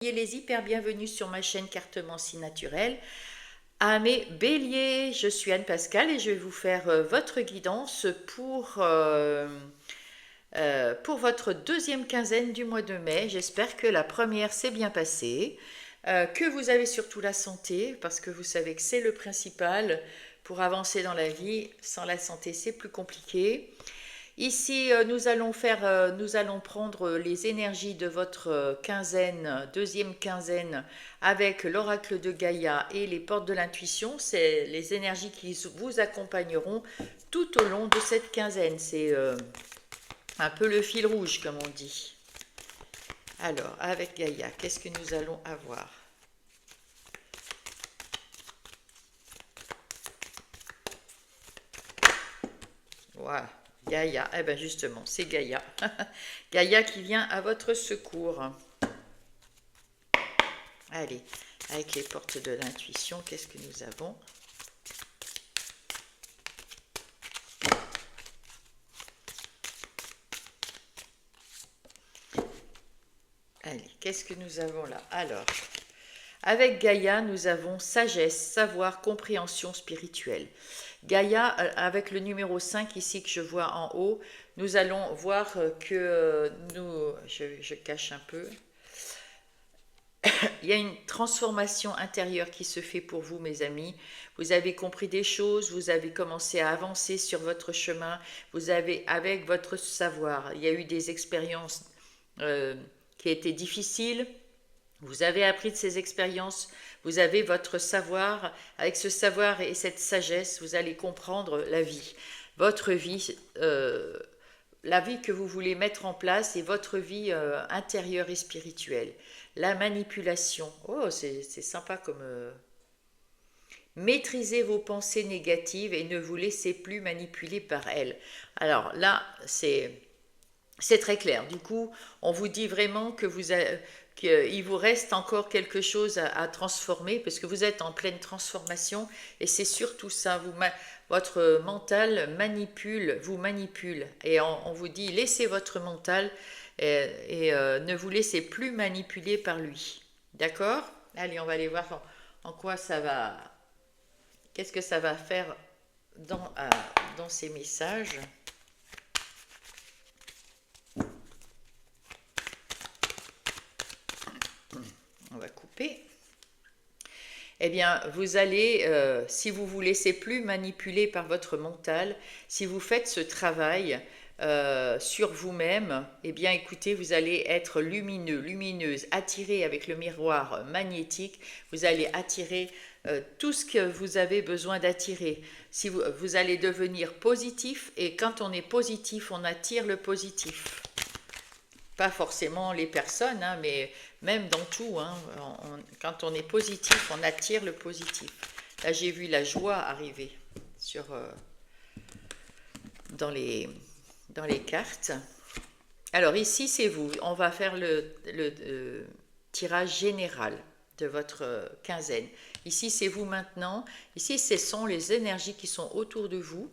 Soyez les hyper bienvenus sur ma chaîne Cartomancie naturelle. À mes béliers, je suis Anne Pascal et je vais vous faire votre guidance pour votre deuxième quinzaine du mois de mai. J'espère que la première s'est bien passée, que vous avez surtout la santé, parce que vous savez que c'est le principal pour avancer dans la vie. Sans la santé, c'est plus compliqué. Ici, nous allons prendre les énergies de votre quinzaine, deuxième quinzaine, avec l'oracle de Gaïa et les portes de l'intuition. C'est les énergies qui vous accompagneront tout au long de cette quinzaine. C'est un peu le fil rouge, comme on dit. Alors, avec Gaïa, qu'est-ce que nous allons avoir? Voilà. Gaïa, eh bien justement, c'est Gaïa. Gaïa qui vient à votre secours. Allez, avec les portes de l'intuition, qu'est-ce que nous avons? Allez, qu'est-ce que nous avons là? Alors, avec Gaïa, nous avons sagesse, savoir, compréhension spirituelle. Gaïa, avec le numéro 5 ici que je vois en haut, nous allons voir que je cache un peu. Il y a une transformation intérieure qui se fait pour vous, mes amis. Vous avez compris des choses, vous avez commencé à avancer sur votre chemin, vous avez, avec votre savoir, il y a eu des expériences qui étaient difficiles, vous avez appris de ces expériences, vous avez votre savoir. Avec ce savoir et cette sagesse, vous allez comprendre la vie. Votre vie, la vie que vous voulez mettre en place et votre vie intérieure et spirituelle. La manipulation. Oh, c'est sympa comme... Maîtrisez vos pensées négatives et ne vous laissez plus manipuler par elles. Alors là, c'est très clair. Du coup, on vous dit vraiment que qu'il vous reste encore quelque chose à transformer parce que vous êtes en pleine transformation et c'est surtout ça. Votre mental vous manipule et on vous dit laissez votre mental et ne vous laissez plus manipuler par lui. D'accord? Allez, on va aller voir en quoi ça va. Qu'est-ce que ça va faire dans ces messages? On va couper. Eh bien, vous allez, si vous ne vous laissez plus manipuler par votre mental, si vous faites ce travail sur vous-même, eh bien, écoutez, vous allez être lumineux, lumineuse, attiré avec le miroir magnétique. Vous allez attirer tout ce que vous avez besoin d'attirer. Si vous allez devenir positif, et quand on est positif, on attire le positif. Pas forcément les personnes, hein, mais même dans tout, hein, quand on est positif, on attire le positif. Là, j'ai vu la joie arriver dans les cartes. Alors ici, c'est vous. On va faire le tirage général de votre quinzaine. Ici, c'est vous maintenant. Ici, ce sont les énergies qui sont autour de vous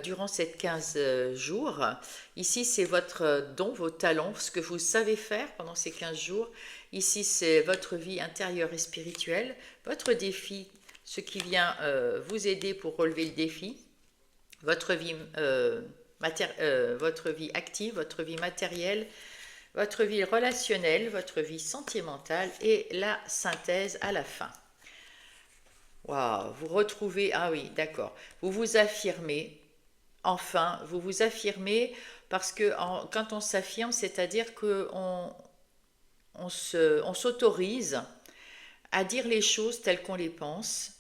durant ces 15 jours. Ici, c'est votre don, vos talents, ce que vous savez faire pendant ces 15 jours. Ici, c'est votre vie intérieure et spirituelle, votre défi, ce qui vient vous aider pour relever le défi, votre vie, votre vie active, votre vie matérielle, votre vie relationnelle, votre vie sentimentale et la synthèse à la fin. Waouh, vous retrouvez, ah oui, d'accord, vous vous affirmez. Enfin, vous vous affirmez parce que quand on s'affirme, c'est-à-dire qu'on on s'autorise à dire les choses telles qu'on les pense,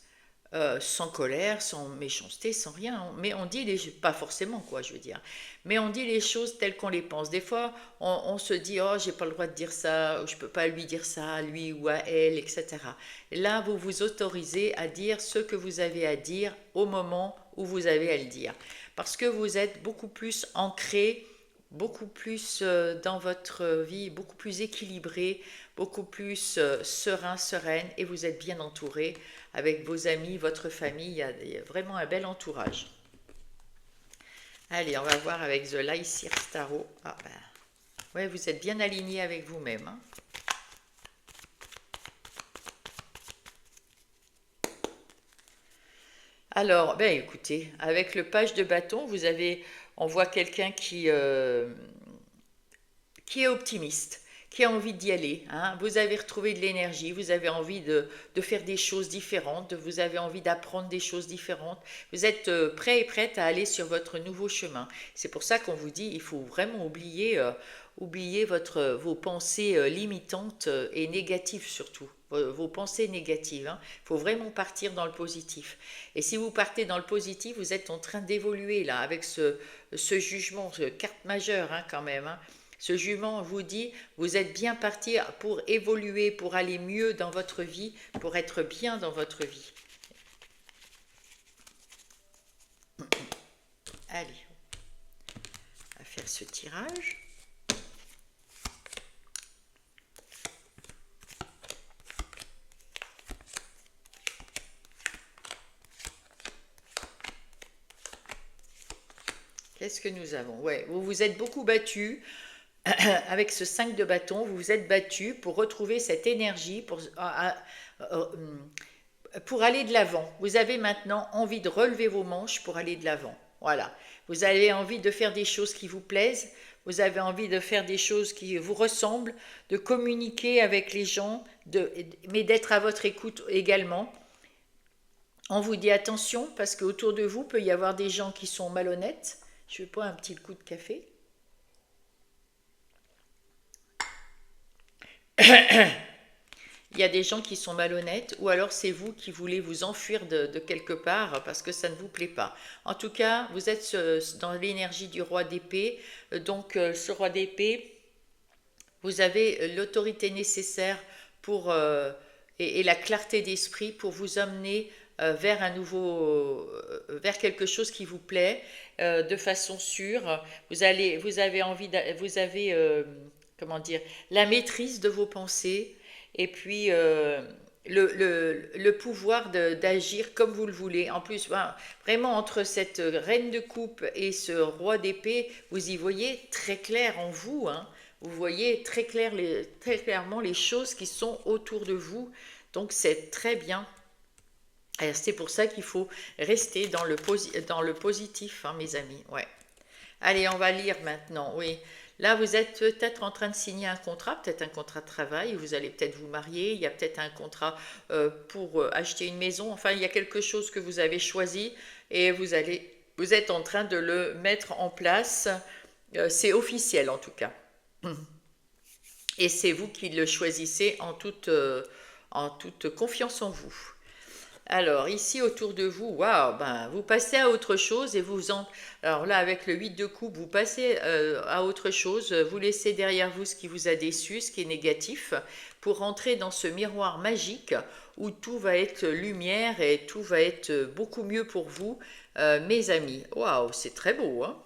sans colère, sans méchanceté, sans rien. Mais on dit pas forcément quoi, je veux dire. Mais on dit les choses telles qu'on les pense. Des fois, on se dit oh j'ai pas le droit de dire ça, ou je peux pas lui dire ça, à lui ou à elle, etc. Et là, vous vous autorisez à dire ce que vous avez à dire au moment où vous avez à le dire, parce que vous êtes beaucoup plus ancré, beaucoup plus dans votre vie, beaucoup plus équilibré, beaucoup plus serein, sereine, et vous êtes bien entouré avec vos amis, votre famille. Il y a vraiment un bel entourage. Allez, on va voir avec The Lycir Tarot. Ah ben, ouais, vous êtes bien aligné avec vous-même. Hein. Alors, ben écoutez, avec le page de bâton, on voit quelqu'un qui est optimiste, qui a envie d'y aller, hein. Vous avez retrouvé de l'énergie, vous avez envie de faire des choses différentes, vous avez envie d'apprendre des choses différentes. Vous êtes prêt et prête à aller sur votre nouveau chemin. C'est pour ça qu'on vous dit, il faut vraiment oublier vos pensées limitantes et négatives surtout. Vos pensées négatives, hein. Il faut vraiment partir dans le positif. Et si vous partez dans le positif, vous êtes en train d'évoluer là avec ce jugement, ce carte majeure, hein, quand même, hein. Ce jugement vous dit, vous êtes bien parti pour évoluer, pour aller mieux dans votre vie, pour être bien dans votre vie. Allez, on va faire ce tirage. Qu'est-ce que nous avons? Ouais, vous vous êtes beaucoup battu. Avec ce 5 de bâton, vous vous êtes battu pour retrouver cette énergie, pour aller de l'avant. Vous avez maintenant envie de relever vos manches pour aller de l'avant. Voilà. Vous avez envie de faire des choses qui vous plaisent, vous avez envie de faire des choses qui vous ressemblent, de communiquer avec les gens, mais d'être à votre écoute également. On vous dit attention parce qu'autour de vous peut y avoir des gens qui sont malhonnêtes. Je vais prendre un petit coup de café. Il y a des gens qui sont malhonnêtes ou alors c'est vous qui voulez vous enfuir de quelque part parce que ça ne vous plaît pas. En tout cas, vous êtes dans l'énergie du roi d'épée. Donc ce roi d'épée, vous avez l'autorité nécessaire et la clarté d'esprit pour vous emmener vers quelque chose qui vous plaît de façon sûre. Vous avez envie, vous avez comment dire, la maîtrise de vos pensées et puis le pouvoir d'agir comme vous le voulez. En plus, ben, vraiment entre cette reine de coupe et ce roi d'épée, vous y voyez très clair en vous, hein. Vous voyez très clairement les choses qui sont autour de vous. Donc c'est très bien. C'est pour ça qu'il faut rester dans le positif, hein, mes amis. Ouais. Allez, on va lire maintenant. Oui. Là, vous êtes peut-être en train de signer un contrat, peut-être un contrat de travail, vous allez peut-être vous marier, il y a peut-être un contrat pour acheter une maison, enfin, il y a quelque chose que vous avez choisi et vous êtes en train de le mettre en place. C'est officiel en tout cas. Et c'est vous qui le choisissez en toute confiance en vous. Alors, ici autour de vous, waouh, ben, vous passez à autre chose et Alors là, avec le 8 de coupe, vous passez à autre chose, vous laissez derrière vous ce qui vous a déçu, ce qui est négatif, pour rentrer dans ce miroir magique où tout va être lumière et tout va être beaucoup mieux pour vous, mes amis. Waouh, c'est très beau, hein?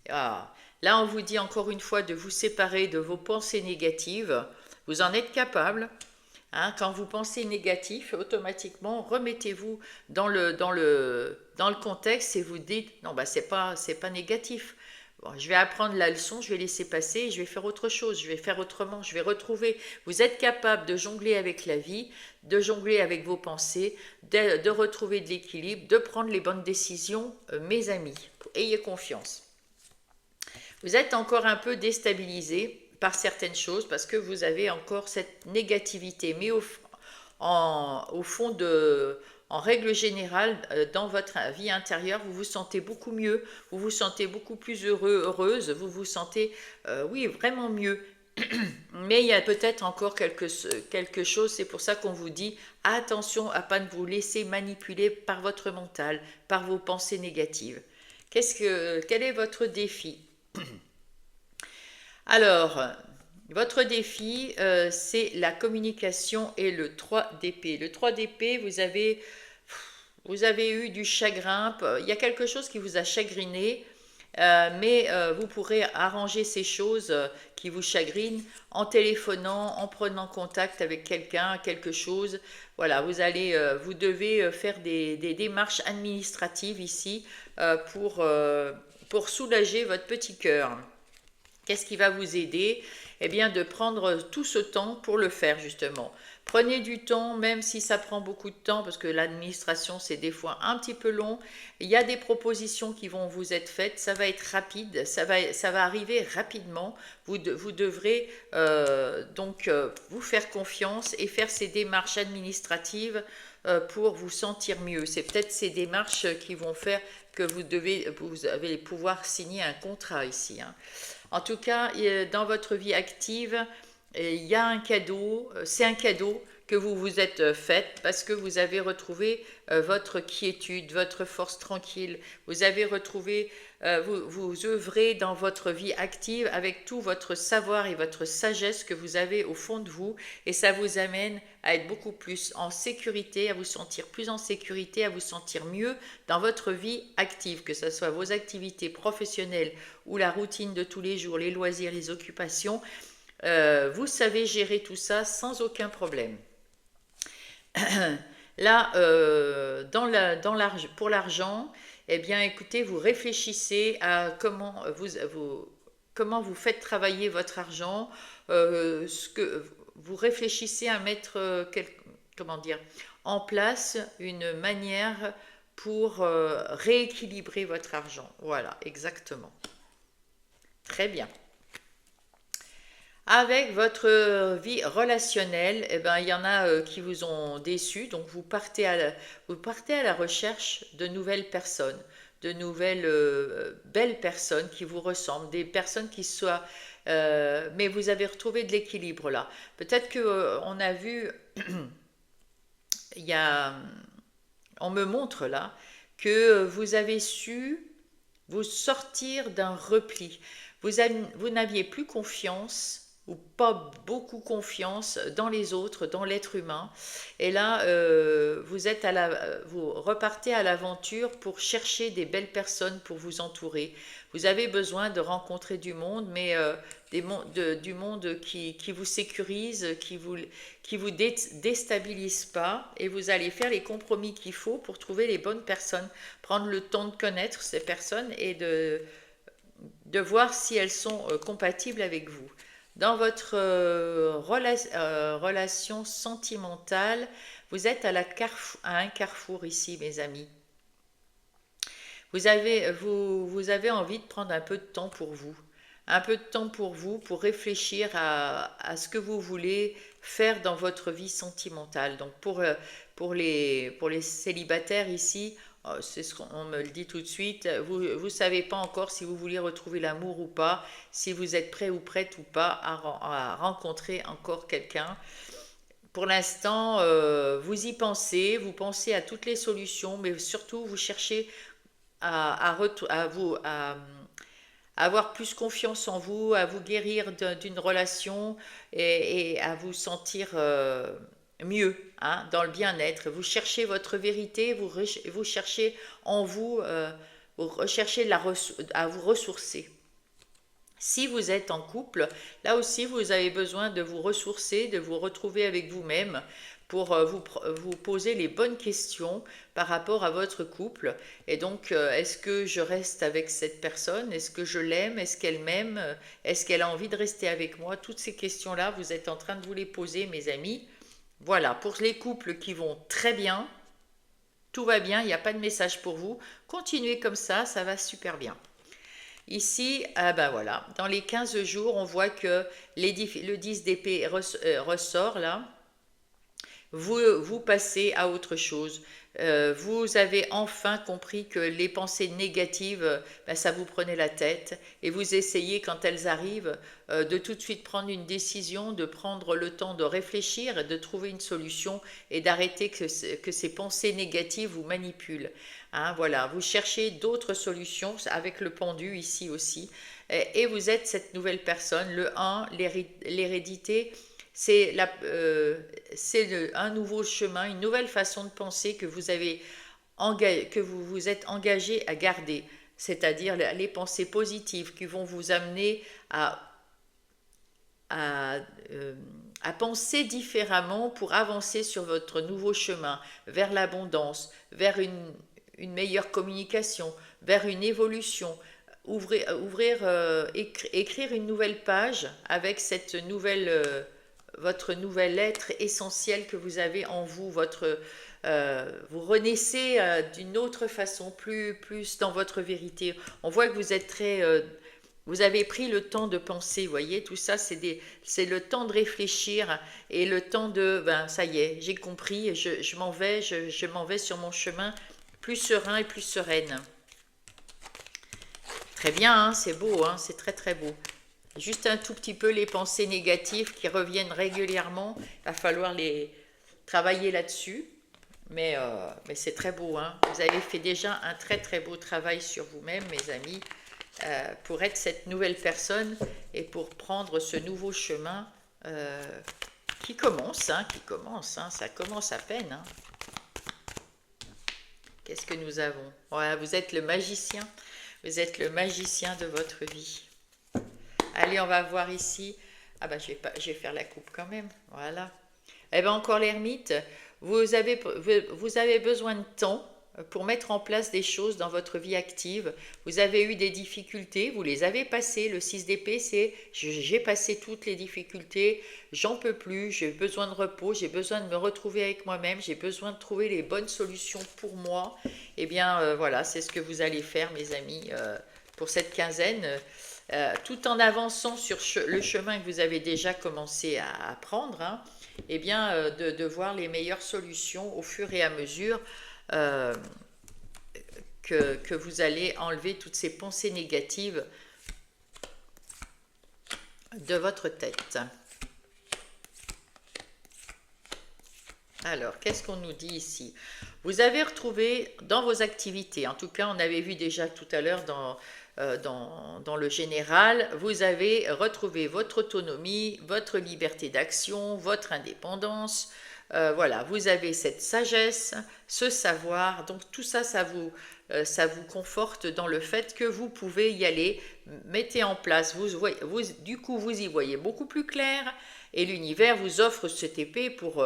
Ah. Là, on vous dit encore une fois de vous séparer de vos pensées négatives. Vous en êtes capable. Hein, quand vous pensez négatif, automatiquement, remettez-vous dans le contexte et vous dites, non, bah, c'est pas négatif. Bon, je vais apprendre la leçon, je vais laisser passer et je vais faire autre chose, je vais faire autrement, je vais retrouver. Vous êtes capable de jongler avec la vie, de jongler avec vos pensées, de retrouver de l'équilibre, de prendre les bonnes décisions, mes amis. Ayez confiance. Vous êtes encore un peu déstabilisé par certaines choses parce que vous avez encore cette négativité. Mais au fond, en règle générale, dans votre vie intérieure, vous vous sentez beaucoup mieux, vous vous sentez beaucoup plus heureuse, vous vous sentez, oui, vraiment mieux. Mais il y a peut-être encore quelque chose, c'est pour ça qu'on vous dit attention à ne pas vous laisser manipuler par votre mental, par vos pensées négatives. Quel est votre défi? Alors, votre défi, c'est la communication et le 3 d'épée. Le 3 d'épée, vous avez eu du chagrin, il y a quelque chose qui vous a chagriné, mais vous pourrez arranger ces choses qui vous chagrinent en téléphonant, en prenant contact avec quelqu'un, quelque chose. Voilà, vous devez faire des démarches administratives ici pour soulager votre petit cœur. Qu'est-ce qui va vous aider? eh bien de prendre tout ce temps pour le faire justement. Prenez du temps, même si ça prend beaucoup de temps, parce que l'administration, c'est des fois un petit peu long. Il y a des propositions qui vont vous être faites, ça va être rapide, ça va arriver rapidement. Vous devrez vous faire confiance et faire ces démarches administratives pour vous sentir mieux. C'est peut-être ces démarches qui vont faire que vous allez pouvoir signer un contrat ici, hein. En tout cas, dans votre vie active, il y a un cadeau, c'est un cadeau que vous vous êtes fait parce que vous avez retrouvé votre quiétude, votre force tranquille. Vous avez retrouvé, vous œuvrez dans votre vie active avec tout votre savoir et votre sagesse que vous avez au fond de vous, et ça vous amène à être beaucoup plus en sécurité, à vous sentir plus en sécurité, à vous sentir mieux dans votre vie active, que ce soit vos activités professionnelles ou la routine de tous les jours, les loisirs, les occupations. Vous savez gérer tout ça sans aucun problème. Là, pour l'argent, eh bien, écoutez, vous réfléchissez à comment vous faites travailler votre argent, vous réfléchissez à mettre, comment dire, en place une manière pour rééquilibrer votre argent. Voilà, exactement. Très bien. Avec votre vie relationnelle, eh ben, il y en a qui vous ont déçu, donc vous partez à la recherche de nouvelles personnes, de nouvelles belles personnes qui vous ressemblent, des personnes qui soient... mais vous avez retrouvé de l'équilibre là. Peut-être que on a vu, il y a, on me montre là que vous avez su vous sortir d'un repli. Vous n'aviez plus confiance ou pas beaucoup confiance dans les autres, dans l'être humain. Et là, vous repartez à l'aventure pour chercher des belles personnes pour vous entourer. Vous avez besoin de rencontrer du monde, mais du monde qui vous sécurise, qui vous déstabilise pas, et vous allez faire les compromis qu'il faut pour trouver les bonnes personnes, prendre le temps de connaître ces personnes et de voir si elles sont compatibles avec vous. Dans votre relation sentimentale, vous êtes à un carrefour ici, mes amis. Vous avez envie de prendre un peu de temps pour vous. Un peu de temps pour vous, pour réfléchir à ce que vous voulez faire dans votre vie sentimentale. Donc pour les célibataires ici, c'est ce qu'on me le dit tout de suite, vous ne savez pas encore si vous voulez retrouver l'amour ou pas, si vous êtes prêt ou prête ou pas à rencontrer encore quelqu'un. Pour l'instant, vous y pensez, vous pensez à toutes les solutions, mais surtout vous cherchez à avoir plus confiance en vous, à vous guérir d'une relation et à vous sentir mieux, hein, dans le bien-être. Vous cherchez votre vérité, vous cherchez en vous, vous recherchez à vous ressourcer. Si vous êtes en couple, là aussi vous avez besoin de vous ressourcer, de vous retrouver avec vous-même pour vous poser les bonnes questions par rapport à votre couple. Et donc, est-ce que je reste avec cette personne? Est-ce que je l'aime? Est-ce qu'elle m'aime? Est-ce qu'elle a envie de rester avec moi? Toutes ces questions-là, vous êtes en train de vous les poser, mes amis. Voilà, pour les couples qui vont très bien, tout va bien, il n'y a pas de message pour vous. Continuez comme ça va super bien. Ici, ah ben voilà, dans les 15 jours, on voit que le 10 d'épée ressort là. Vous passez à autre chose. Vous avez enfin compris que les pensées négatives, ben, ça vous prenait la tête, et vous essayez, quand elles arrivent, de tout de suite prendre une décision, de prendre le temps de réfléchir, de trouver une solution et d'arrêter que ces pensées négatives vous manipulent. Hein, voilà, vous cherchez d'autres solutions avec le pendu ici aussi, et vous êtes cette nouvelle personne. Le 1, l'hérédité, c'est un nouveau chemin, une nouvelle façon de penser que que vous vous êtes engagé à garder, c'est-à-dire les pensées positives qui vont vous amener à penser différemment pour avancer sur votre nouveau chemin, vers l'abondance, vers une meilleure communication, vers une évolution, écrire une nouvelle page avec cette votre nouvelle être essentielle que vous avez en vous, vous renaissez d'une autre façon, plus dans votre vérité. On voit que vous êtes vous avez pris le temps de penser, vous voyez, tout ça, c'est le temps de réfléchir et le temps ben, ça y est, j'ai compris, je m'en vais, je m'en vais sur mon chemin plus serein et plus sereine. Très bien, hein, c'est beau, hein, c'est très très beau. Juste un tout petit peu les pensées négatives qui reviennent régulièrement, il va falloir les travailler là-dessus. Mais c'est très beau, hein. Vous avez fait déjà un très très beau travail sur vous-même, mes amis, pour être cette nouvelle personne et pour prendre ce nouveau chemin qui commence, hein, ça commence à peine. Hein. Qu'est-ce que nous avons? Voilà, vous êtes le magicien. Vous êtes le magicien de votre vie. Allez, on va voir ici. Ah ben, je vais faire la coupe quand même. Voilà. Eh bien, encore l'ermite. Vous avez besoin de temps pour mettre en place des choses dans votre vie active. Vous avez eu des difficultés, vous les avez passées. Le 6 d'épée, c'est j'ai passé toutes les difficultés, j'en peux plus, j'ai besoin de repos, j'ai besoin de me retrouver avec moi-même, j'ai besoin de trouver les bonnes solutions pour moi. Eh bien, voilà, c'est ce que vous allez faire, mes amis, pour cette quinzaine. Tout en avançant sur le chemin que vous avez déjà commencé à prendre, hein, eh bien, de voir les meilleures solutions au fur et à mesure que vous allez enlever toutes ces pensées négatives de votre tête. Alors, qu'est-ce qu'on nous dit ici? Vous avez retrouvé dans vos activités, en tout cas on avait vu déjà tout à l'heure dans le général, vous avez retrouvé votre autonomie, votre liberté d'action, votre indépendance. Voilà, vous avez cette sagesse, ce savoir, donc tout ça, ça vous conforte dans le fait que vous pouvez y aller, mettez en place, du coup vous y voyez beaucoup plus clair et l'univers vous offre cette épée pour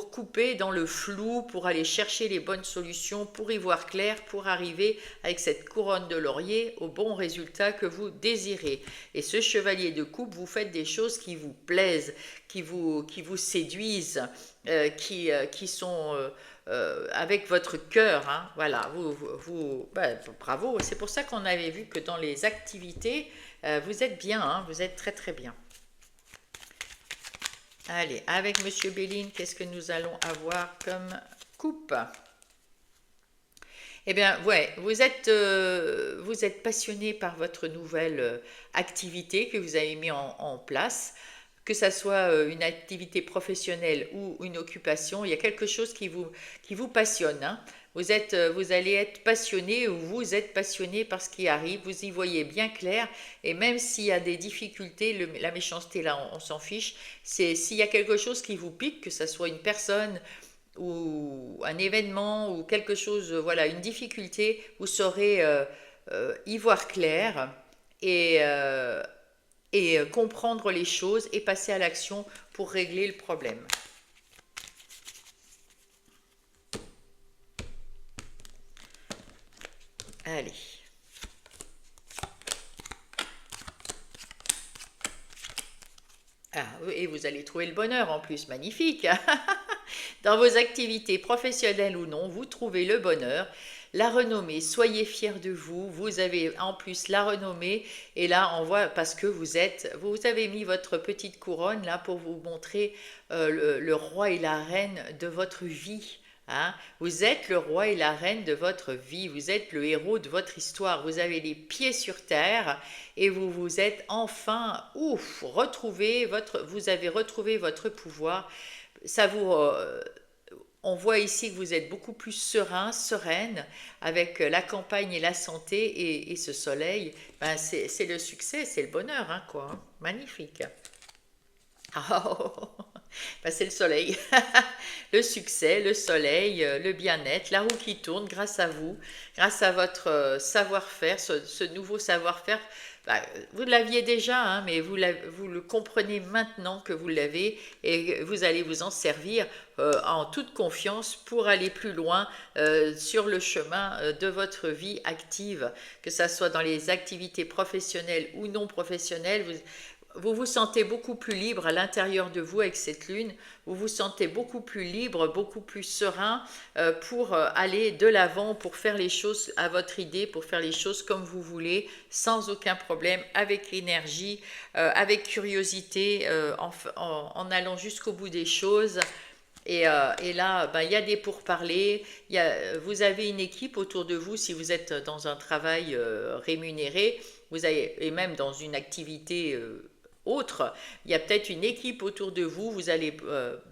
couper dans le flou, pour aller chercher les bonnes solutions, pour y voir clair, pour arriver avec cette couronne de laurier au bon résultat que vous désirez. Et ce chevalier de coupe, vous faites des choses qui vous plaisent, qui vous séduisent, qui sont avec votre cœur. Hein. Voilà, bravo. C'est pour ça qu'on avait vu que dans les activités, vous êtes bien, hein, vous êtes très très bien. Allez, avec Monsieur Béline, qu'est-ce que nous allons avoir comme coupe? Eh bien, ouais, vous êtes passionné par votre nouvelle activité que vous avez mis en place, que ça soit une activité professionnelle ou une occupation, il y a quelque chose qui vous passionne. Hein. Vous allez être passionné ou vous êtes passionné par ce qui arrive, vous y voyez bien clair, et même s'il y a des difficultés, la méchanceté là, on s'en fiche, s'il y a quelque chose qui vous pique, que ça soit une personne ou un événement ou quelque chose, voilà, une difficulté, vous saurez y voir clair et comprendre les choses et passer à l'action pour régler le problème. Allez. Ah, et vous allez trouver le bonheur en plus, magnifique. Dans vos activités professionnelles ou non, vous trouvez le bonheur, la renommée, soyez fiers de vous, vous avez en plus la renommée, et là on voit, parce que vous avez mis votre petite couronne là pour vous montrer le roi et la reine de votre vie. Hein. Vous êtes le roi et la reine de votre vie, vous êtes le héros de votre histoire, vous avez les pieds sur terre et vous vous êtes enfin, vous avez retrouvé votre pouvoir. On voit ici que vous êtes beaucoup plus serein, sereine, avec la campagne et la santé et ce soleil. Ben c'est le succès, c'est le bonheur, hein, quoi. Hein. Magnifique. Oh, ben c'est le soleil. Le succès, le soleil, le bien-être, la roue qui tourne grâce à vous, grâce à votre savoir-faire, ce nouveau savoir-faire bah, vous l'aviez déjà, hein, mais vous le comprenez maintenant que vous l'avez et vous allez vous en servir en toute confiance pour aller plus loin sur le chemin de votre vie active, que ça soit dans les activités professionnelles ou non professionnelles. Vous vous sentez beaucoup plus libre à l'intérieur de vous avec cette lune, vous vous sentez beaucoup plus libre, beaucoup plus serein pour aller de l'avant, pour faire les choses à votre idée, pour faire les choses comme vous voulez, sans aucun problème, avec énergie, avec curiosité, en allant jusqu'au bout des choses. Et là, ben, il y a des pourparlers, vous avez une équipe autour de vous si vous êtes dans un travail rémunéré, et même dans une activité autre, il y a peut-être une équipe autour de vous, vous allez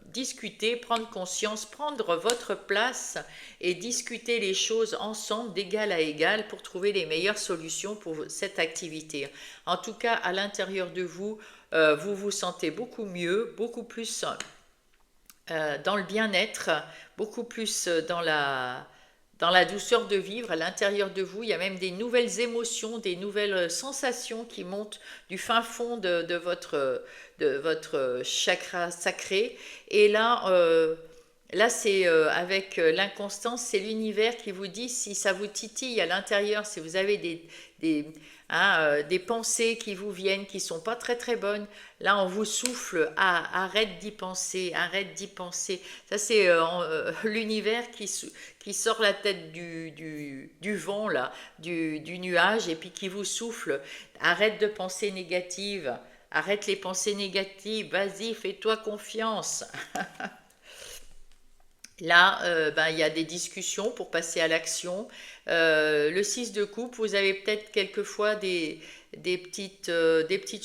discuter, prendre conscience, prendre votre place et discuter les choses ensemble d'égal à égal pour trouver les meilleures solutions pour cette activité. En tout cas, à l'intérieur de vous, vous vous sentez beaucoup mieux, beaucoup plus dans le bien-être, beaucoup plus dans la douceur de vivre à l'intérieur de vous. Il y a même des nouvelles émotions, des nouvelles sensations qui montent du fin fond de votre chakra sacré. Et là c'est avec l'inconstance, c'est l'univers qui vous dit si ça vous titille à l'intérieur, si vous avez des, des pensées qui vous viennent, qui sont pas très très bonnes. Là, on vous souffle, arrête d'y penser, arrête d'y penser. Ça, c'est l'univers qui sort la tête du vent, là, du nuage, et puis qui vous souffle. Arrête de penser négative, arrête les pensées négatives, vas-y, fais-toi confiance. Là, ben, il y a des discussions pour passer à l'action. Le 6 de coupe, vous avez peut-être quelquefois des petites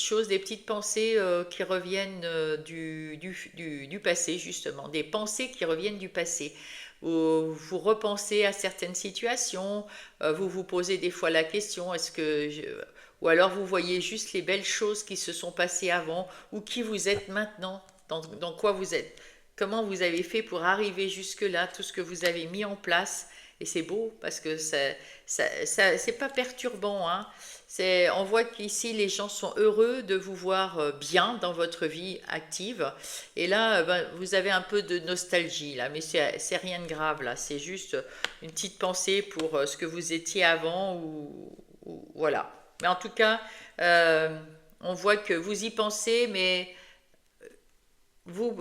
choses, des petites pensées qui reviennent du passé, justement. Des pensées qui reviennent du passé. Vous repensez à certaines situations, vous vous posez des fois la question, ou alors vous voyez juste les belles choses qui se sont passées avant, ou qui vous êtes maintenant, dans quoi vous êtes. Comment vous avez fait pour arriver jusque-là, tout ce que vous avez mis en place. Et c'est beau parce que c'est pas perturbant, hein. On voit qu'ici les gens sont heureux de vous voir bien dans votre vie active. Et là, ben, vous avez un peu de nostalgie là, mais c'est rien de grave là. C'est juste une petite pensée pour ce que vous étiez avant voilà. Mais en tout cas, on voit que vous y pensez, mais vous,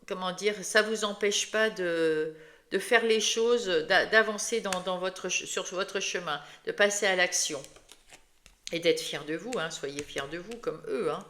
comment dire, ça vous empêche pas de faire les choses, d'avancer sur votre chemin, de passer à l'action et d'être fier de vous, hein, soyez fiers de vous comme eux, hein.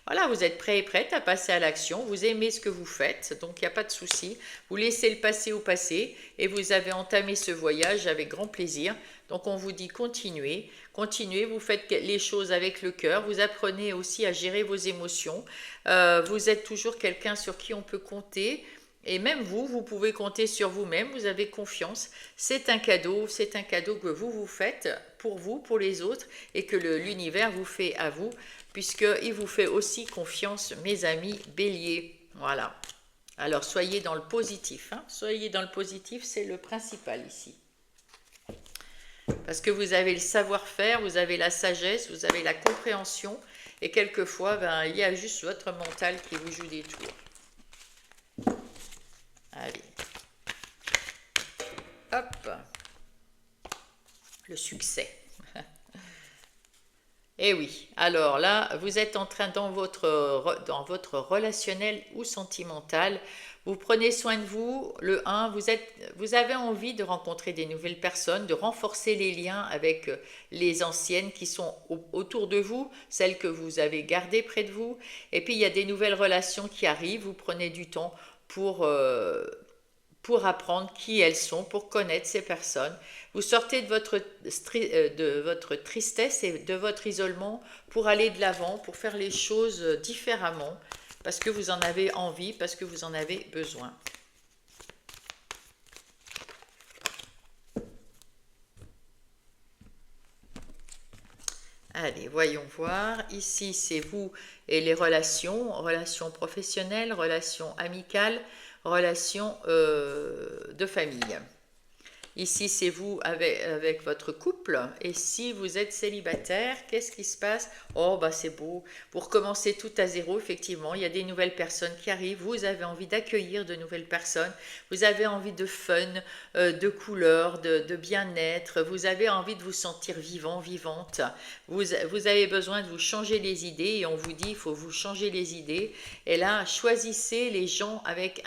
Voilà, vous êtes prêts et prêtes à passer à l'action, vous aimez ce que vous faites, donc il n'y a pas de souci. Vous laissez le passé au passé et vous avez entamé ce voyage avec grand plaisir. Donc on vous dit continuez, continuez, vous faites les choses avec le cœur, vous apprenez aussi à gérer vos émotions. Vous êtes toujours quelqu'un sur qui on peut compter. Et même vous pouvez compter sur vous-même, vous avez confiance. C'est un cadeau que vous faites pour vous, pour les autres, et que l'univers vous fait à vous, puisqu'il vous fait aussi confiance, mes amis béliers. Voilà. Alors soyez dans le positif, hein. Soyez dans le positif, c'est le principal ici. Parce que vous avez le savoir-faire, vous avez la sagesse, vous avez la compréhension, et quelquefois, ben, il y a juste votre mental qui vous joue des tours. Allez. Hop. Le succès. Et oui, alors là, vous êtes en train dans votre relationnel ou sentimental, vous prenez soin de vous. Le 1, vous avez envie de rencontrer des nouvelles personnes, de renforcer les liens avec les anciennes qui sont autour de vous, celles que vous avez gardées près de vous. Et puis, il y a des nouvelles relations qui arrivent, vous prenez du temps pour apprendre qui elles sont, pour connaître ces personnes. Vous sortez de votre tristesse et de votre isolement pour aller de l'avant, pour faire les choses différemment, parce que vous en avez envie, parce que vous en avez besoin. Allez, voyons voir. Ici, c'est vous et les relations professionnelles, relations amicales, relations de famille. Ici, c'est vous avec votre couple. Et si vous êtes célibataire, qu'est-ce qui se passe? Oh, bah c'est beau. Vous recommencez tout à zéro, effectivement. Il y a des nouvelles personnes qui arrivent. Vous avez envie d'accueillir de nouvelles personnes. Vous avez envie de fun, de couleurs, de bien-être. Vous avez envie de vous sentir vivant, vivante. Vous avez besoin de vous changer les idées. Et on vous dit, il faut vous changer les idées. Et là, choisissez les gens avec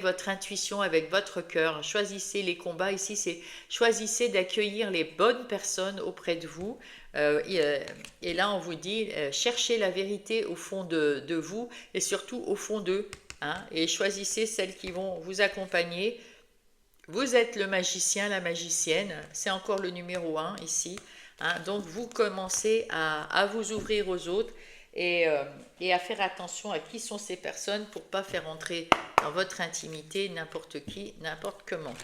votre intuition, avec votre cœur. Choisissez les combats. Ici, c'est choisissez d'accueillir les bonnes personnes auprès de vous. Et là, on vous dit, cherchez la vérité au fond de vous et surtout au fond d'eux. Hein, et choisissez celles qui vont vous accompagner. Vous êtes le magicien, la magicienne. C'est encore le numéro 1 ici. Hein, donc, vous commencez à vous ouvrir aux autres et à faire attention à qui sont ces personnes pour ne pas faire entrer dans votre intimité n'importe qui, n'importe comment.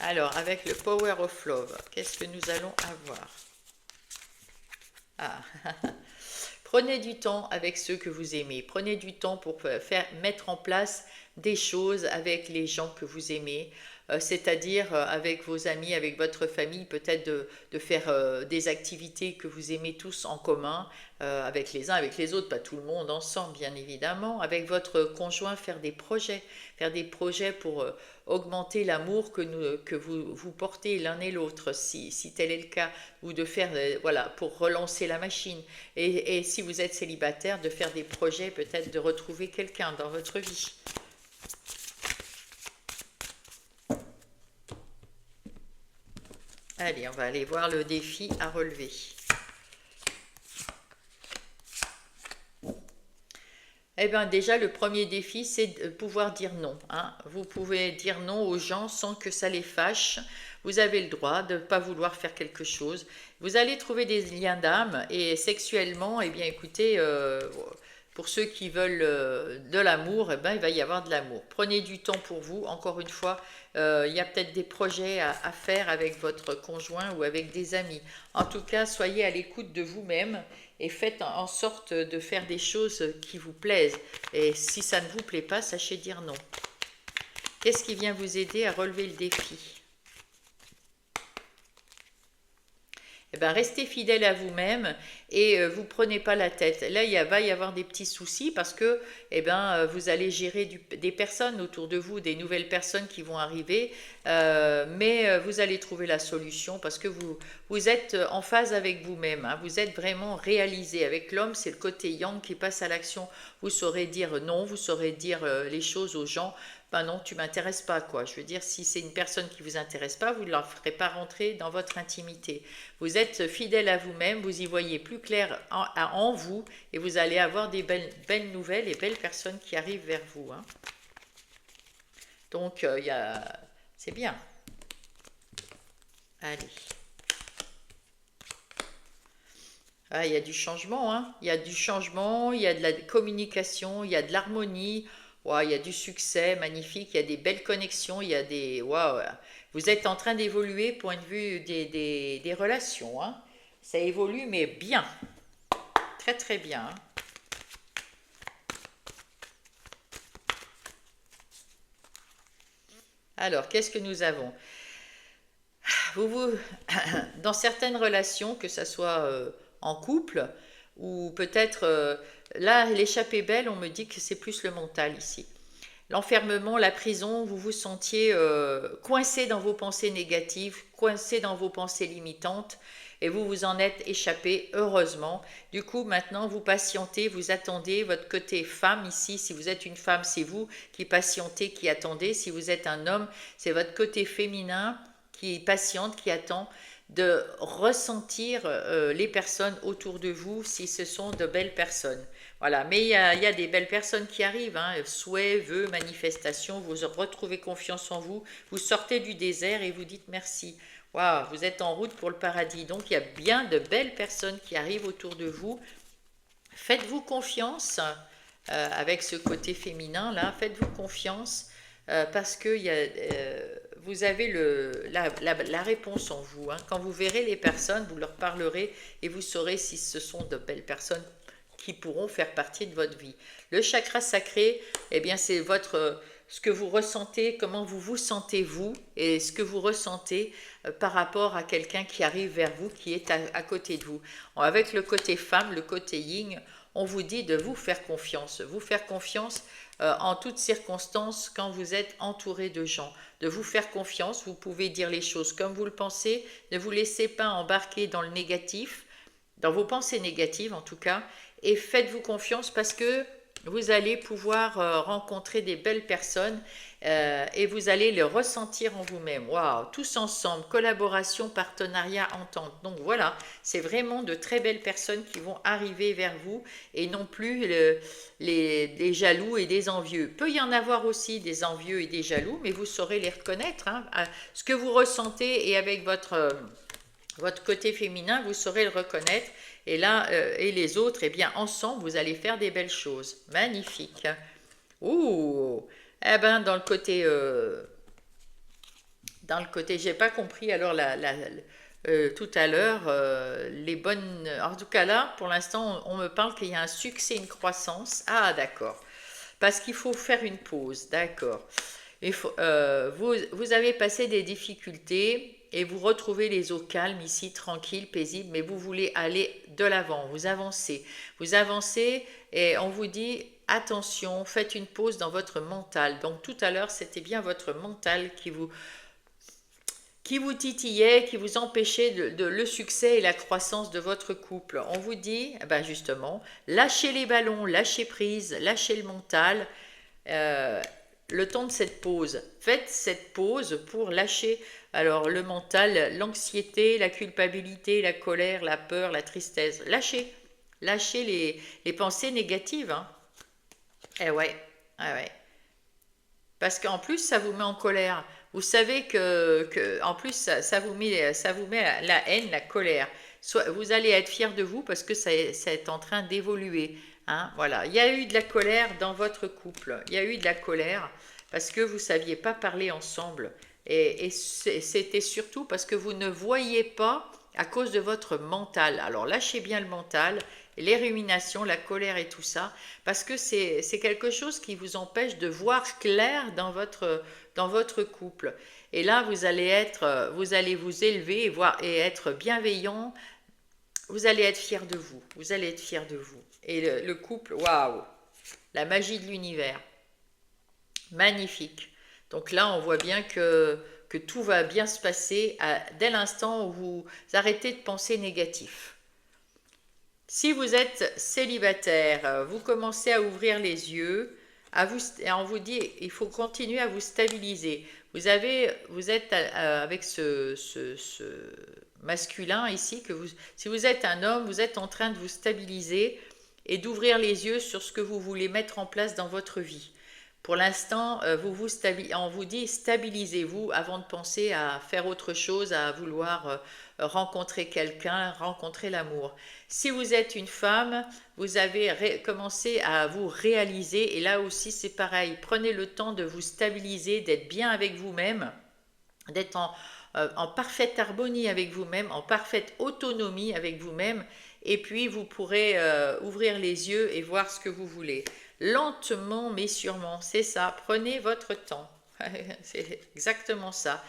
Alors, avec le Power of Love, qu'est-ce que nous allons avoir? Ah, prenez du temps avec ceux que vous aimez. Prenez du temps pour mettre en place des choses avec les gens que vous aimez. C'est-à-dire avec vos amis, avec votre famille, peut-être de faire des activités que vous aimez tous en commun, avec les uns, avec les autres, pas tout le monde ensemble bien évidemment, avec votre conjoint, faire des projets pour augmenter l'amour que vous portez l'un et l'autre, si tel est le cas, ou de faire, voilà, pour relancer la machine. Et si vous êtes célibataire, de faire des projets, peut-être de retrouver quelqu'un dans votre vie. Allez, on va aller voir le défi à relever. Eh bien déjà, le premier défi, c'est de pouvoir dire non. Hein. Vous pouvez dire non aux gens sans que ça les fâche. Vous avez le droit de ne pas vouloir faire quelque chose. Vous allez trouver des liens d'âme et sexuellement, eh bien écoutez, pour ceux qui veulent de l'amour, eh ben, il va y avoir de l'amour. Prenez du temps pour vous. Encore une fois, il y a peut-être des projets à faire avec votre conjoint ou avec des amis. En tout cas, soyez à l'écoute de vous-même et faites en sorte de faire des choses qui vous plaisent. Et si ça ne vous plaît pas, sachez dire non. Qu'est-ce qui vient vous aider à relever le défi? Eh ben, restez fidèle à vous-même et vous prenez pas la tête. Là, va y avoir des petits soucis parce que eh ben, vous allez gérer des personnes autour de vous, des nouvelles personnes qui vont arriver, mais vous allez trouver la solution parce que vous êtes en phase avec vous-même. Hein, vous êtes vraiment réalisé. Avec l'homme, c'est le côté yang qui passe à l'action. Vous saurez dire non, vous saurez dire les choses aux gens. Ben non, tu m'intéresses pas, quoi. Je veux dire, si c'est une personne qui vous intéresse pas, vous ne la ferez pas rentrer dans votre intimité. Vous êtes fidèle à vous-même, vous y voyez plus clair en vous et vous allez avoir des belles nouvelles et belles personnes qui arrivent vers vous. Hein. Donc, c'est bien. Allez. Ah, il y a du changement, hein. Il y a du changement, il y a de la communication, il y a de l'harmonie. Wow, il y a du succès magnifique, il y a des belles connexions, il y a des... Wow, vous êtes en train d'évoluer point de vue des relations. Hein. Ça évolue, mais bien. Très, très bien. Hein. Alors, qu'est-ce que nous avons? Dans certaines relations, que ce soit en couple, ou peut-être... là, l'échappée belle, on me dit que c'est plus le mental ici. L'enfermement, la prison, vous vous sentiez coincé dans vos pensées négatives, coincé dans vos pensées limitantes, et vous vous en êtes échappé, heureusement. Du coup, maintenant, vous patientez, vous attendez votre côté femme ici. Si vous êtes une femme, c'est vous qui patientez, qui attendez. Si vous êtes un homme, c'est votre côté féminin qui patiente, qui attend de ressentir les personnes autour de vous si ce sont de belles personnes. Voilà, mais il y a des belles personnes qui arrivent, hein, souhaits, vœux, manifestations, vous retrouvez confiance en vous, vous sortez du désert et vous dites merci. Waouh, vous êtes en route pour le paradis. Donc il y a bien de belles personnes qui arrivent autour de vous. Faites-vous confiance avec ce côté féminin là, faites-vous confiance parce que vous avez la réponse en vous. Hein. Quand vous verrez les personnes, vous leur parlerez et vous saurez si ce sont de belles personnes qui pourront faire partie de votre vie. Le chakra sacré, eh bien, c'est ce que vous ressentez, comment vous vous sentez vous, et ce que vous ressentez par rapport à quelqu'un qui arrive vers vous, qui est à côté de vous. Avec le côté femme, le côté yin, on vous dit de vous faire confiance en toutes circonstances quand vous êtes entouré de gens, de vous faire confiance. Vous pouvez dire les choses comme vous le pensez, ne vous laissez pas embarquer dans le négatif, dans vos pensées négatives en tout cas, et faites-vous confiance parce que vous allez pouvoir rencontrer des belles personnes et vous allez le ressentir en vous-même. Waouh, tous ensemble, collaboration, partenariat, entente. Donc voilà, c'est vraiment de très belles personnes qui vont arriver vers vous et non plus des jaloux et des envieux. Peut y en avoir aussi des envieux et des jaloux, mais vous saurez les reconnaître. Hein. Ce que vous ressentez et avec votre côté féminin, vous saurez le reconnaître. Et là, et les autres, eh bien, ensemble, vous allez faire des belles choses. Magnifique. Ouh, eh ben, dans le côté, j'ai pas compris alors tout à l'heure, les bonnes. En tout cas là, pour l'instant, on me parle qu'il y a un succès, une croissance. Ah, d'accord. Parce qu'il faut faire une pause, d'accord. Vous avez passé des difficultés et vous retrouvez les eaux calmes ici, tranquilles, paisibles, mais vous voulez aller de l'avant, vous avancez. Vous avancez et on vous dit, attention, faites une pause dans votre mental. Donc tout à l'heure, c'était bien votre mental qui vous titillait, qui vous empêchait le succès et la croissance de votre couple. On vous dit, ben justement, lâchez les ballons, lâchez prise, lâchez le mental. Le temps de cette pause. Faites cette pause pour lâcher alors le mental, l'anxiété, la culpabilité, la colère, la peur, la tristesse. Lâchez les pensées négatives. Hein. Eh ouais, ah ouais. Parce qu'en plus, ça vous met en colère. Vous savez en plus, ça vous met la haine, la colère. Vous allez être fier de vous parce que ça est en train d'évoluer. Hein, voilà. Il y a eu de la colère dans votre couple. Il y a eu de la colère parce que vous ne saviez pas parler ensemble. Et c'était surtout parce que vous ne voyiez pas à cause de votre mental. Alors lâchez bien le mental, les ruminations, la colère et tout ça, parce que c'est quelque chose qui vous empêche de voir clair dans votre couple. Et là, vous allez vous élever et être bienveillant. Vous allez être fier de vous. Vous allez être fier de vous. Et le couple, waouh, la magie de l'univers. Magnifique. Donc là, on voit bien que tout va bien se passer dès l'instant où vous arrêtez de penser négatif. Si vous êtes célibataire, vous commencez à ouvrir les yeux, on vous dit il faut continuer à vous stabiliser. Vous êtes avec ce masculin ici, si vous êtes un homme, vous êtes en train de vous stabiliser et d'ouvrir les yeux sur ce que vous voulez mettre en place dans votre vie. Pour l'instant, on vous dit stabilisez-vous avant de penser à faire autre chose, à vouloir rencontrer quelqu'un, rencontrer l'amour. Si vous êtes une femme, vous avez commencé à vous réaliser et là aussi c'est pareil. Prenez le temps de vous stabiliser, d'être bien avec vous-même, d'être en parfaite harmonie avec vous-même, en parfaite autonomie avec vous-même et puis vous pourrez ouvrir les yeux et voir ce que vous voulez. Lentement mais sûrement, c'est ça, prenez votre temps, c'est exactement ça.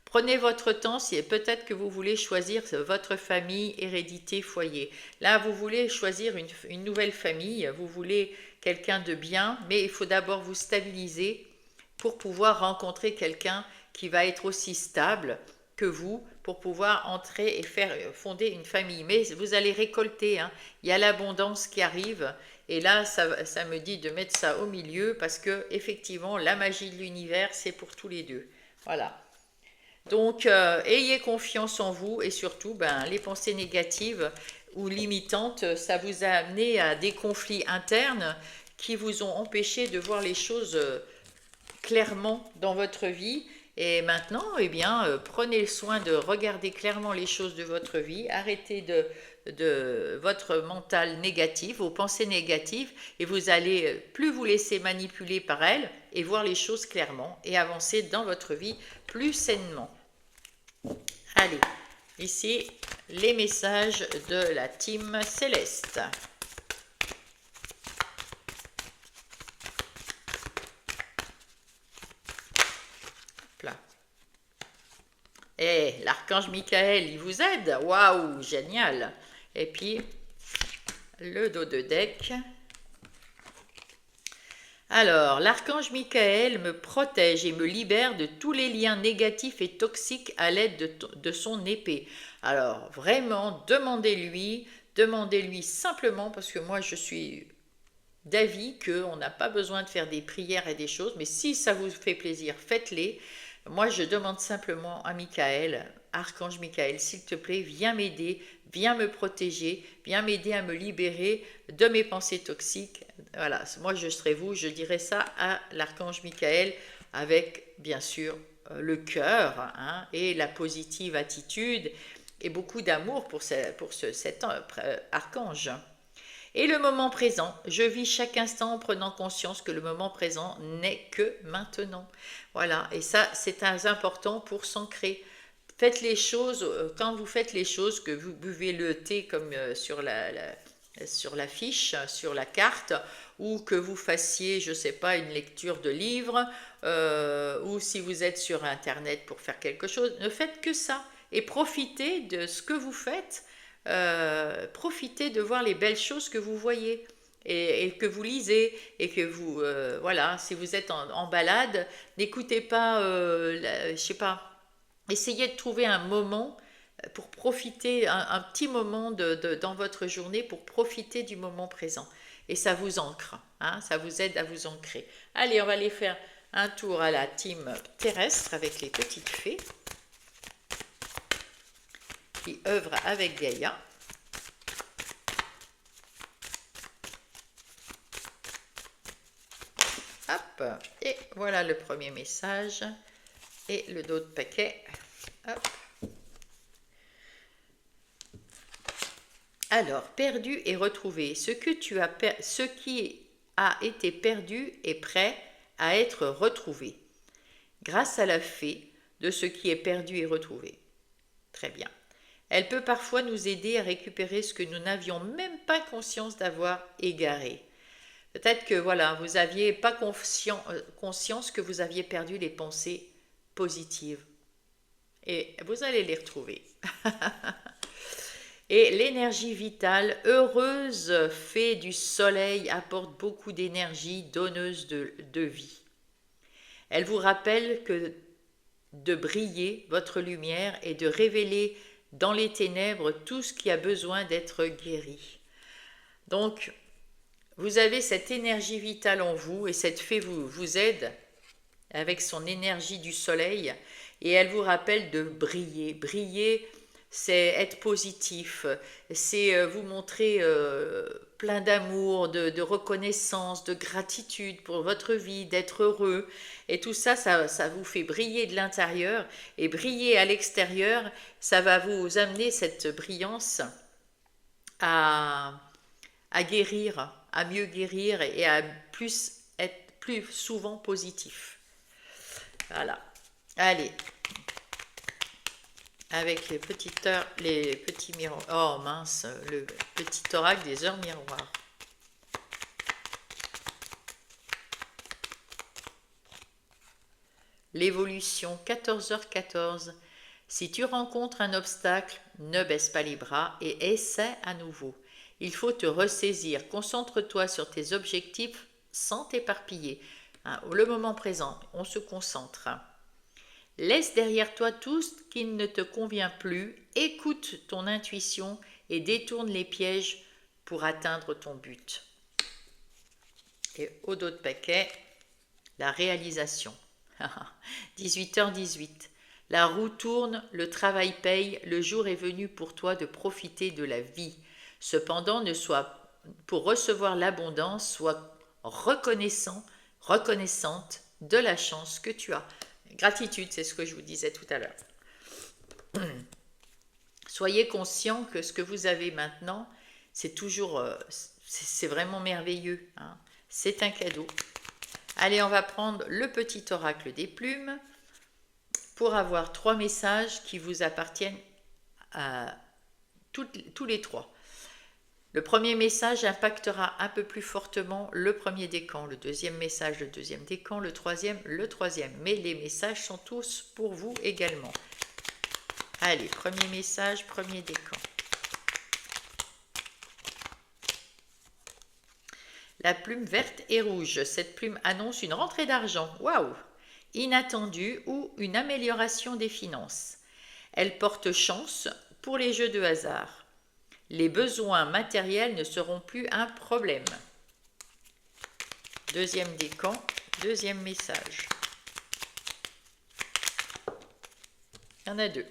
Prenez votre temps, si peut-être que vous voulez choisir votre famille, hérédité, foyer. Là, vous voulez choisir une nouvelle famille, vous voulez quelqu'un de bien, mais il faut d'abord vous stabiliser pour pouvoir rencontrer quelqu'un qui va être aussi stable que vous pour pouvoir entrer et fonder une famille. Mais vous allez récolter, hein. Il y a l'abondance qui arrive. Et là, ça me dit de mettre ça au milieu parce que effectivement, la magie de l'univers, c'est pour tous les deux. Voilà. Donc, ayez confiance en vous et surtout, les pensées négatives ou limitantes, ça vous a amené à des conflits internes qui vous ont empêché de voir les choses clairement dans votre vie. Et maintenant, eh bien, prenez le soin de regarder clairement les choses de votre vie, arrêtez de votre mental négatif, vos pensées négatives, et vous allez plus vous laisser manipuler par elles et voir les choses clairement et avancer dans votre vie plus sainement. Allez, ici les messages de la team Céleste. Hop là. Et l'archange Michael, il vous aide. Waouh, génial. Et puis, le dos de deck. Alors, l'archange Michael me protège et me libère de tous les liens négatifs et toxiques à l'aide de son épée. Alors, vraiment, demandez-lui simplement, parce que moi, je suis d'avis qu'on n'a pas besoin de faire des prières et des choses, mais si ça vous fait plaisir, faites-les. Moi, je demande simplement à Michael, archange Michael, s'il te plaît, viens m'aider, viens me protéger, viens m'aider à me libérer de mes pensées toxiques. Voilà, moi je serais vous, je dirais ça à l'archange Michael avec bien sûr le cœur hein, et la positive attitude et beaucoup d'amour pour cet archange. Et le moment présent, je vis chaque instant en prenant conscience que le moment présent n'est que maintenant. Voilà, et ça c'est très important pour s'ancrer. Faites les choses, quand vous faites les choses, que vous buvez le thé comme sur la fiche, sur la carte, ou que vous fassiez, je ne sais pas, une lecture de livre, ou si vous êtes sur Internet pour faire quelque chose, ne faites que ça. Et profitez de ce que vous faites, profitez de voir les belles choses que vous voyez. Et que vous lisez et que vous voilà, si vous êtes en balade, n'écoutez pas je sais pas, essayez de trouver un moment pour profiter, un petit moment dans votre journée pour profiter du moment présent. Et ça vous ancre, hein, ça vous aide à vous ancrer. Allez, on va aller faire un tour à la team terrestre avec les petites fées qui œuvrent avec Gaïa. Hop, et voilà le premier message et le dos de paquet. Hop. Alors, perdu et retrouvé. Ce qui a été perdu est prêt à être retrouvé. Grâce à la fée de ce qui est perdu et retrouvé. Très bien. Elle peut parfois nous aider à récupérer ce que nous n'avions même pas conscience d'avoir égaré. Peut-être que voilà, vous n'aviez pas conscience que vous aviez perdu les pensées positives. Et vous allez les retrouver. Et l'énergie vitale, heureuse fée du soleil, apporte beaucoup d'énergie donneuse de vie. Elle vous rappelle que de briller votre lumière et de révéler dans les ténèbres tout ce qui a besoin d'être guéri. Donc, vous avez cette énergie vitale en vous et cette fée vous aide avec son énergie du soleil et elle vous rappelle de briller. Briller, c'est être positif, c'est vous montrer plein d'amour, de reconnaissance, de gratitude pour votre vie, d'être heureux. Et tout ça, ça vous fait briller de l'intérieur et briller à l'extérieur, ça va vous amener cette brillance à guérir, à mieux guérir et à être plus souvent positif. Voilà. Allez. Avec les petits miroirs. Oh mince, le petit oracle des heures miroirs. L'évolution 14h14. Si tu rencontres un obstacle, ne baisse pas les bras et essaie à nouveau. Il faut te ressaisir. Concentre-toi sur tes objectifs sans t'éparpiller. Hein, le moment présent, on se concentre. Laisse derrière toi tout ce qui ne te convient plus, écoute ton intuition et détourne les pièges pour atteindre ton but. Et au dos de paquet, la réalisation. 18h18. La roue tourne, le travail paye, le jour est venu pour toi de profiter de la vie. Cependant, pour recevoir l'abondance, sois reconnaissante de la chance que tu as. Gratitude, c'est ce que je vous disais tout à l'heure. Soyez conscient que ce que vous avez maintenant, c'est toujours, c'est vraiment merveilleux. Hein. C'est un cadeau. Allez, on va prendre le petit oracle des plumes pour avoir 3 messages qui vous appartiennent à tous les 3. Le premier message impactera un peu plus fortement le premier décan, le deuxième message, le deuxième décan, le troisième, mais les messages sont tous pour vous également. Allez, premier message, premier décan. La plume verte et rouge, cette plume annonce une rentrée d'argent, waouh, inattendue ou une amélioration des finances. Elle porte chance pour les jeux de hasard. Les besoins matériels ne seront plus un problème. Deuxième décan, deuxième message. Il y en a deux.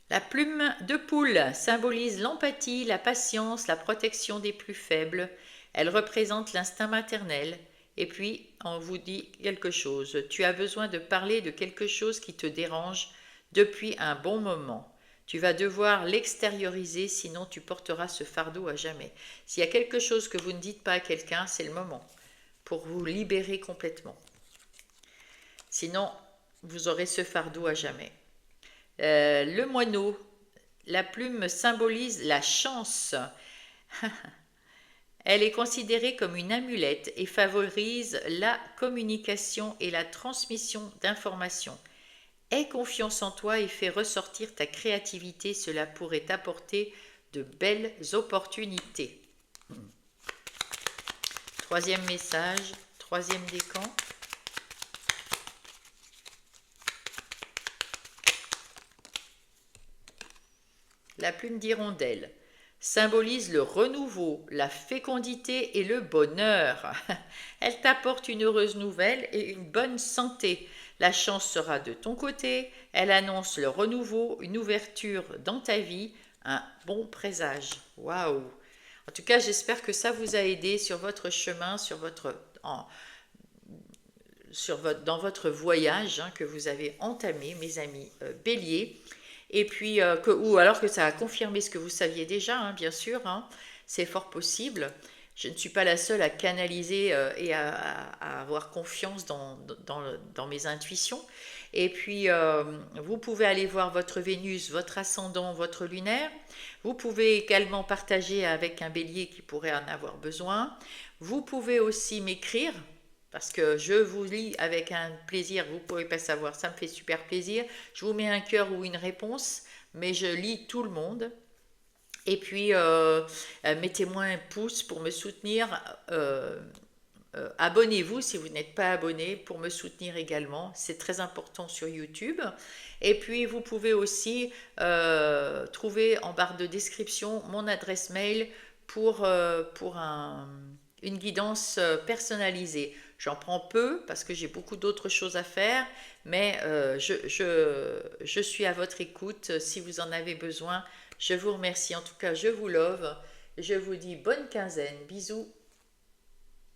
La plume de poule symbolise l'empathie, la patience, la protection des plus faibles. Elle représente l'instinct maternel. Et puis, on vous dit quelque chose. Tu as besoin de parler de quelque chose qui te dérange depuis un bon moment. Tu vas devoir l'extérioriser, sinon tu porteras ce fardeau à jamais. S'il y a quelque chose que vous ne dites pas à quelqu'un, c'est le moment pour vous libérer complètement. Sinon, vous aurez ce fardeau à jamais. Le moineau, la plume symbolise la chance. Elle est considérée comme une amulette et favorise la communication et la transmission d'informations. Aie confiance en toi et fais ressortir ta créativité, cela pourrait t'apporter de belles opportunités. Troisième message, troisième décan. La plume d'hirondelle symbolise le renouveau, la fécondité et le bonheur. Elle t'apporte une heureuse nouvelle et une bonne santé. La chance sera de ton côté. Elle annonce le renouveau, une ouverture dans ta vie, un bon présage. Waouh! En tout cas, j'espère que ça vous a aidé sur votre chemin, dans votre voyage que vous avez entamé, mes amis béliers. Et puis, ou alors que ça a confirmé ce que vous saviez déjà, bien sûr, c'est fort possible. Je ne suis pas la seule à canaliser et à avoir confiance dans mes intuitions. Et puis, vous pouvez aller voir votre Vénus, votre ascendant, votre lunaire. Vous pouvez également partager avec un bélier qui pourrait en avoir besoin. Vous pouvez aussi m'écrire, parce que je vous lis avec un plaisir, vous ne pouvez pas savoir, ça me fait super plaisir. Je vous mets un cœur ou une réponse, mais je lis tout le monde. Et puis, mettez-moi un pouce pour me soutenir. Abonnez-vous si vous n'êtes pas abonné pour me soutenir également. C'est très important sur YouTube. Et puis, vous pouvez aussi trouver en barre de description mon adresse mail pour une guidance personnalisée. J'en prends peu parce que j'ai beaucoup d'autres choses à faire, mais je suis à votre écoute si vous en avez besoin. Je vous remercie, en tout cas je vous love. Je vous dis bonne quinzaine, bisous.